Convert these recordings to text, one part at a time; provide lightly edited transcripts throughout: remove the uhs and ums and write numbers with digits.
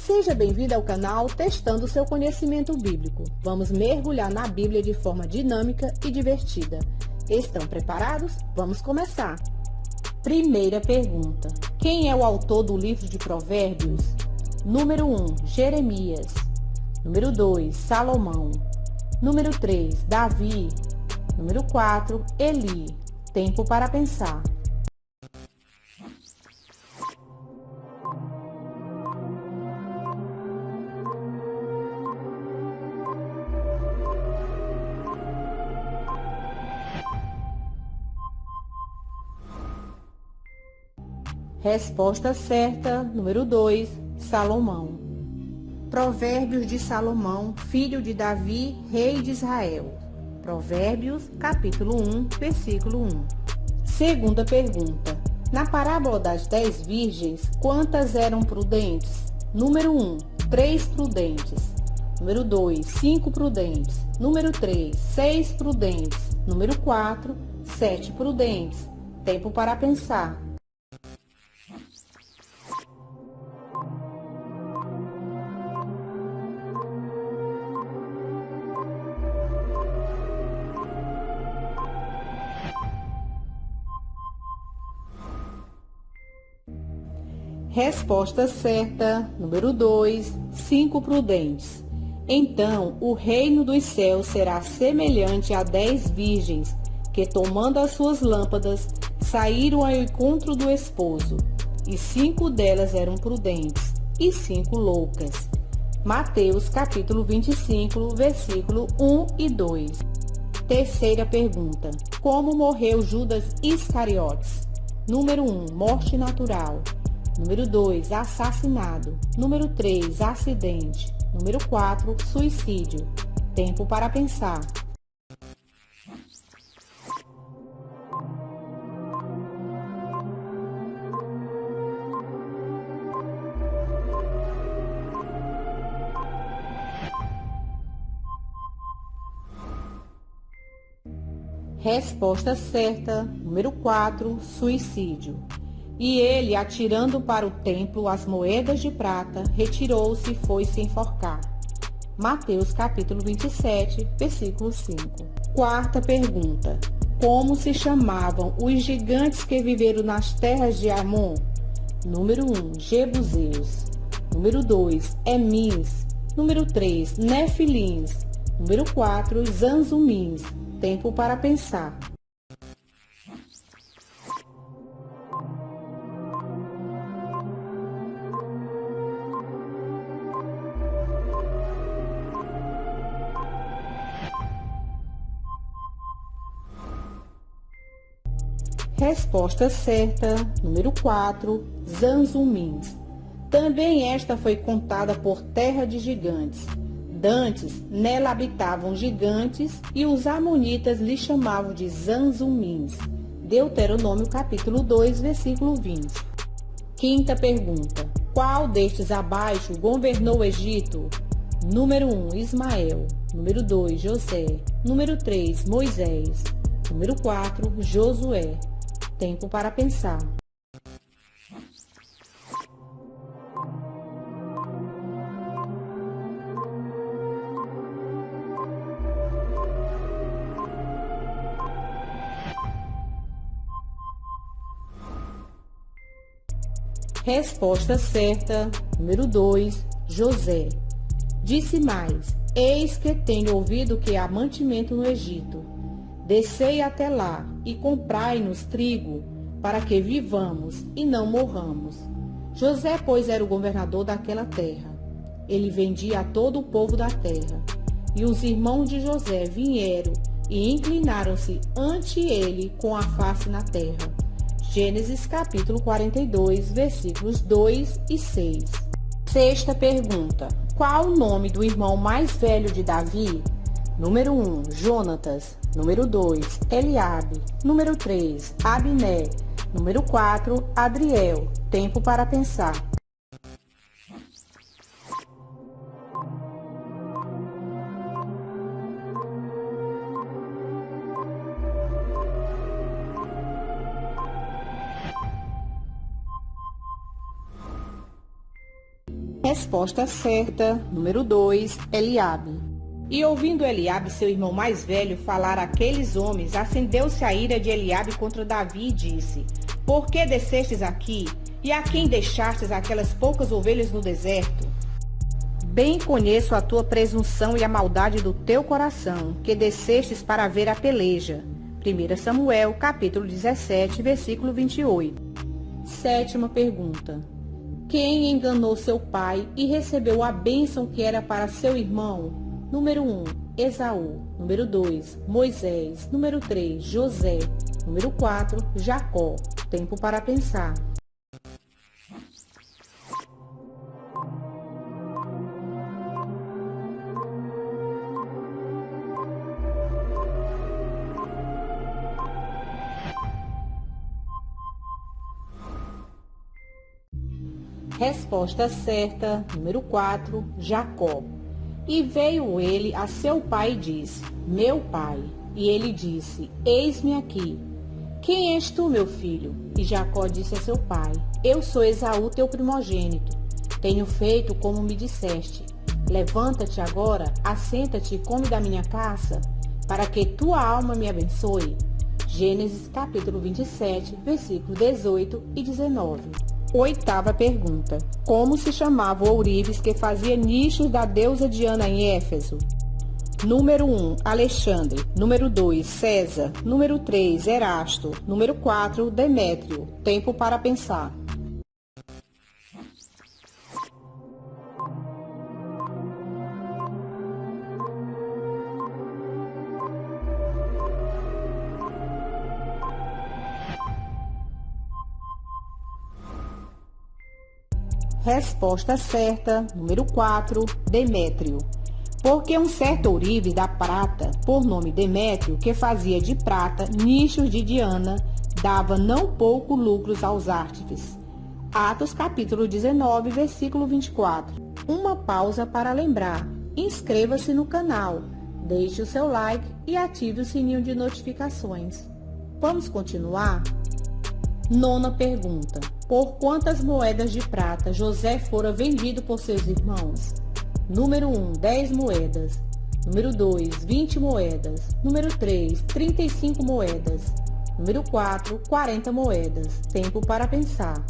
Seja bem-vindo ao canal Testando seu Conhecimento Bíblico. Vamos mergulhar na Bíblia de forma dinâmica e divertida. Estão preparados? Vamos começar! Primeira pergunta. Quem é o autor do livro de Provérbios? Número 1, Jeremias. Número 2, Salomão. Número 3, Davi. Número 4, Eli. Tempo para pensar. Resposta certa, número 2, Salomão. Provérbios de Salomão, filho de Davi, rei de Israel. Provérbios, capítulo 1, versículo 1. Segunda pergunta. Na parábola das 10 virgens, quantas eram prudentes? Número 1, 3 prudentes. Número 2, 5 prudentes. Número 3, 6 prudentes. Número 4, 7 prudentes. Tempo para pensar. Resposta certa, número 2, 5 prudentes. Então, o reino dos céus será semelhante a 10 virgens, que tomando as suas lâmpadas, saíram ao encontro do esposo. E 5 delas eram prudentes, e 5 loucas. Mateus capítulo 25, versículo 1 e 2. Terceira pergunta. Como morreu Judas Iscariotes? Número 1, morte natural. Número 2, assassinado. Número 3, acidente. Número 4, suicídio. Tempo para pensar. Resposta certa, número 4, suicídio. E ele, atirando para o templo as moedas de prata, retirou-se e foi se enforcar. Mateus capítulo 27, versículo 5. Quarta pergunta. Como se chamavam os gigantes que viveram nas terras de Amon? Número 1, Jebuseus. Número 2, Emins. Número 3, Nefilins. Número 4, Zanzumins. Tempo para pensar. Resposta certa, número 4, Zanzumins. Também esta foi contada por terra de gigantes. Dantes, nela habitavam gigantes e os amonitas lhe chamavam de Zanzumins. Deuteronômio capítulo 2, versículo 20. Quinta pergunta. Qual destes abaixo governou o Egito? Número 1, Ismael. Número 2, José. Número 3, Moisés. Número 4, Josué. Tempo para pensar. Resposta certa, número 2, José. Disse mais: eis que tenho ouvido que há mantimento no Egito. Descei até lá e comprai-nos trigo, para que vivamos e não morramos. José, pois, era o governador daquela terra. Ele vendia a todo o povo da terra. E os irmãos de José vieram e inclinaram-se ante ele com a face na terra. Gênesis capítulo 42, versículos 2 e 6. Sexta pergunta. Qual o nome do irmão mais velho de Davi? Número 1, Jonatas. Número 2, Eliabe. Número 3, Abiné. Número 4, Adriel. Tempo para pensar. Resposta certa, número 2, Eliabe. E ouvindo Eliabe, seu irmão mais velho, falar àqueles homens, acendeu-se a ira de Eliabe contra Davi e disse: Por que descestes aqui? E a quem deixastes aquelas poucas ovelhas no deserto? Bem conheço a tua presunção e a maldade do teu coração, que descestes para ver a peleja. 1 Samuel, capítulo 17, versículo 28. Sétima pergunta. Quem enganou seu pai e recebeu a bênção que era para seu irmão? Número 1, Esaú. Número 2, Moisés. Número 3, José. Número 4, Jacó. Tempo para pensar. Resposta certa, número 4, Jacó. E veio ele a seu pai e disse: Meu pai. E ele disse: Eis-me aqui. Quem és tu, meu filho? E Jacó disse a seu pai: Eu sou Esaú, teu primogênito. Tenho feito como me disseste. Levanta-te agora, assenta-te e come da minha caça, para que tua alma me abençoe. Gênesis capítulo 27, versículo 18 e 19. Oitava pergunta. Como se chamava o ourives que fazia nichos da deusa Diana em Éfeso? Número 1, Alexandre. Número 2, César. Número 3, Erasto. Número 4, Demétrio. Tempo para pensar. Resposta certa, número 4, Demétrio. Porque um certo ourives da prata, por nome Demétrio, que fazia de prata nichos de Diana, dava não pouco lucros aos artífices. Atos capítulo 19, versículo 24. Uma pausa para lembrar. Inscreva-se no canal, deixe o seu like e ative o sininho de notificações. Vamos continuar? Nona pergunta. Por quantas moedas de prata José fora vendido por seus irmãos? Número 1, 10 moedas. Número 2, 20 moedas. Número 3, 35 moedas. Número 4, 40 moedas. Tempo para pensar.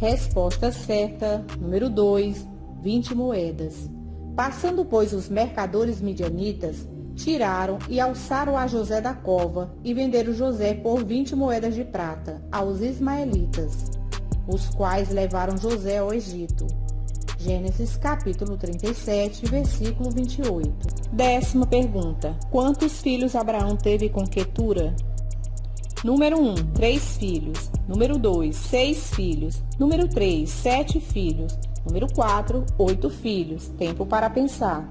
Resposta certa, número 2, 20 moedas. Passando, pois, os mercadores midianitas, tiraram e alçaram a José da cova e venderam José por 20 moedas de prata aos ismaelitas, os quais levaram José ao Egito. Gênesis capítulo 37, versículo 28. Décima pergunta. Quantos filhos Abraão teve com Quetura? Número 1, 3 filhos. Número 2, 6 filhos. Número 3, 7 filhos. Número 4, 8 filhos. Tempo para pensar.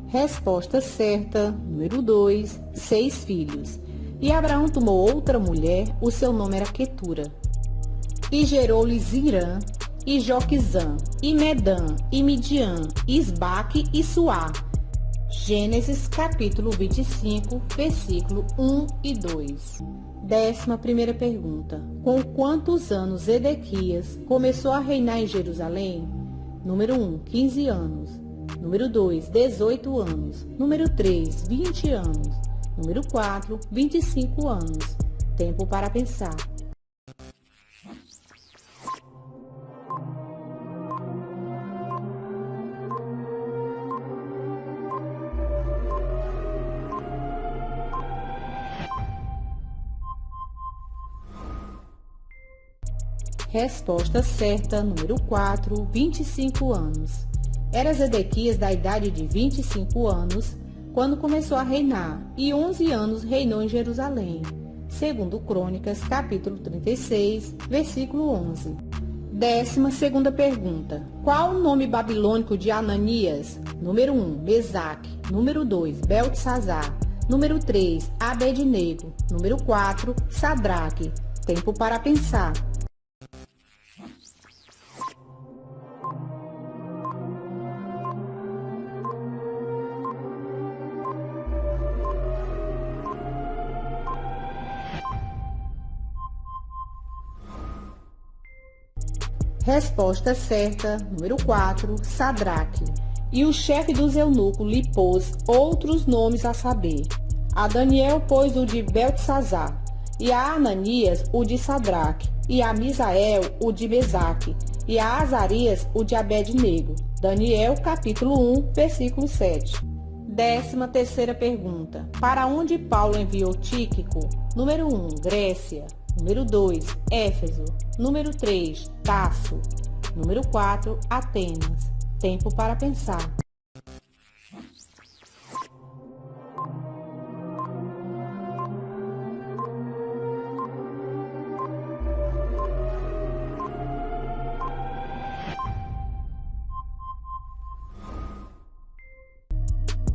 Resposta certa, número 2, 6 filhos. E Abraão tomou outra mulher, o seu nome era Quetura. E gerou-lhe Zirã, e Joquizã, e Medã, e Midian, Isbaque e Suá. Gênesis capítulo 25, versículo 1 e 2. 11ª pergunta. Com quantos anos Zedequias começou a reinar em Jerusalém? Número 1, 15 anos. Número 2, 18 anos. Número 3, 20 anos. Número 4, 25 anos. Tempo para pensar. Resposta certa, número 4, 25 anos. Era Zedequias da idade de 25 anos quando começou a reinar, e 11 anos reinou em Jerusalém. Segundo Crônicas, capítulo 36, versículo 11. 12ª pergunta. Qual o nome babilônico de Ananias? Número 1, Mesaque. Número 2, Beltesazar. Número 3, Abednego. Número 4, Sadraque. Tempo para pensar. Resposta certa, número 4, Sadraque. E o chefe dos eunucos lhe pôs outros nomes a saber. A Daniel pôs o de Beltesazar, e a Ananias o de Sadraque, e a Misael o de Mesaque, e a Azarias o de Abednego. Daniel, capítulo 1, versículo 7. 13ª pergunta. Para onde Paulo enviou Tíquico? Número 1, Grécia. Número 2, Éfeso. Número 3, Tarso. Número 4, Atenas. Tempo para pensar.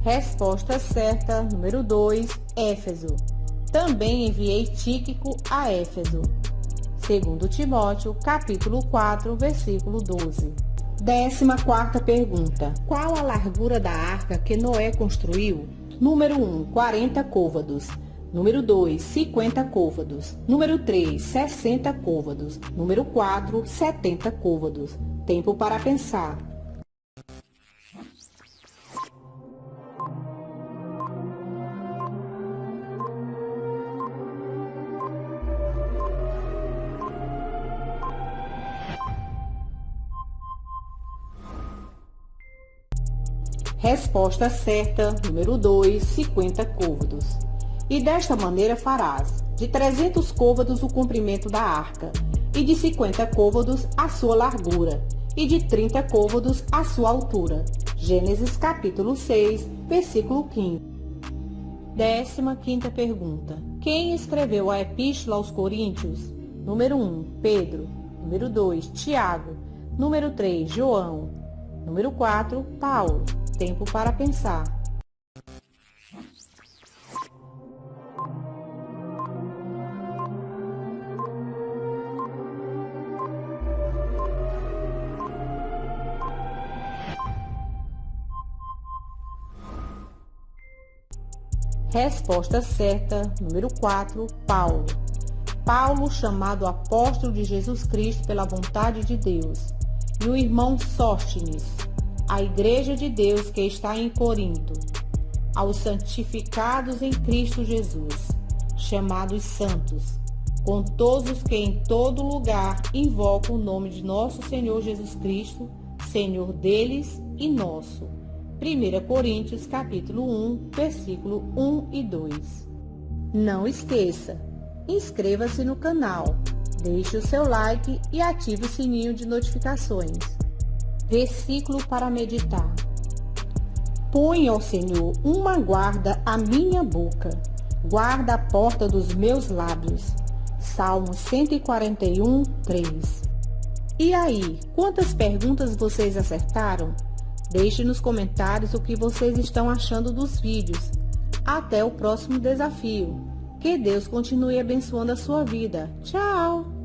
Resposta certa, número 2, Éfeso. Também enviei Tíquico a Éfeso. 2 Timóteo, capítulo 4, versículo 12. 14ª pergunta. Qual a largura da arca que Noé construiu? Número 1, 40 côvados. Número 2, 50 côvados. Número 3, 60 côvados. Número 4, 70 côvados. Tempo para pensar. Resposta certa, número 2, 50 côvados. E desta maneira farás, de 300 côvados o comprimento da arca, e de 50 côvados a sua largura, e de 30 côvados a sua altura. Gênesis capítulo 6, versículo 15. 15ª pergunta. Quem escreveu a Epístola aos Coríntios? Número 1, Pedro. Número 2, Tiago. Número 3, João. Número 4, Paulo. Tempo para pensar. Resposta certa, número 4, Paulo. Paulo, chamado apóstolo de Jesus Cristo pela vontade de Deus. E o irmão Sóstenes, a igreja de Deus que está em Corinto, aos santificados em Cristo Jesus, chamados santos, com todos os que em todo lugar invocam o nome de nosso Senhor Jesus Cristo, Senhor deles e nosso. 1 Coríntios capítulo 1, versículo 1 e 2. Não esqueça, inscreva-se no canal, deixe o seu like e ative o sininho de notificações. Versículo para meditar. Põe, ó Senhor, uma guarda à minha boca, guarda a porta dos meus lábios. Salmo 141, 3. E aí, quantas perguntas vocês acertaram? Deixe nos comentários o que vocês estão achando dos vídeos. Até o próximo desafio. Que Deus continue abençoando a sua vida. Tchau!